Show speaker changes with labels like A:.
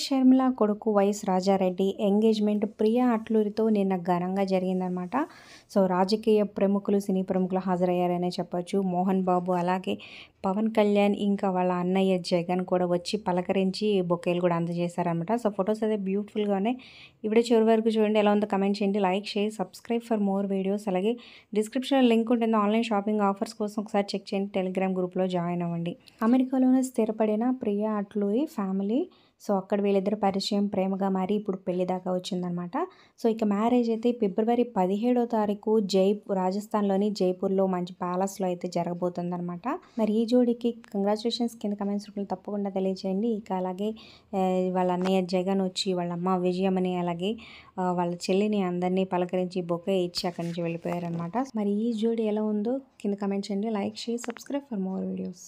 A: షర్మిల కొడుకు YS Rajareddy engagement Priya అట్లూరితో నిన్న ఘనంగా జరిగిందనమాట. సో రాజకీయ ప్రముఖులు, సినీ ప్రముఖులు హాజరయ్యారనే చెప్పొచ్చు. మోహన్ బాబు, అలాగే పవన్ కళ్యాణ్, ఇంకా వాళ్ళ అన్నయ్య జగన్ కూడా వచ్చి పలకరించి బొకేలు కూడా అందజేశారనమాట. సో ఫొటోస్ అయితే బ్యూటిఫుల్గా ఉన్నాయి. ఈ వీడియో చివరి వరకు చూడండి. ఎలా ఉందో కమెంట్ చేయండి, like, share, subscribe for more videos. అలాగే డిస్క్రిప్షన్లో లింక్ ఉంటుంది. ఆన్లైన్ షాపింగ్ ఆఫర్స్ కోసం ఒకసారి చెక్ చేయండి. టెలిగ్రామ్ గ్రూప్లో జాయిన్ అవ్వండి. అమెరికాలోనే స్థిరపడిన ప్రియా అట్లూరి ఫ్యామిలీ, సో అక్కడ వీళ్ళిద్దరు పరిచయం, ప్రేమగా మారి ఇప్పుడు పెళ్లి దాకా వచ్చిందనమాట. సో ఇక మ్యారేజ్ అయితే ఫిబ్రవరి 17వ తారీఖు రాజస్థాన్లోని జైపూర్లో మంచి ప్యాలెస్లో అయితే జరగబోతుందనమాట. మరి ఈ జోడీకి కంగ్రాచులేషన్స్ కింద కమెంట్స్ రూపంలో తప్పకుండా తెలియజేయండి. ఇక అలాగే వాళ్ళ అన్నయ్య జగన్ వచ్చి వాళ్ళ అమ్మ విజయమని, అలాగే వాళ్ళ చెల్లిని అందరినీ పలకరించి బొకే ఇచ్చి అక్కడి నుంచి వెళ్ళిపోయారనమాట. మరి ఈ జోడీ ఎలా ఉందో కింద కమెంట్ చేయండి, like, share, subscribe for more videos.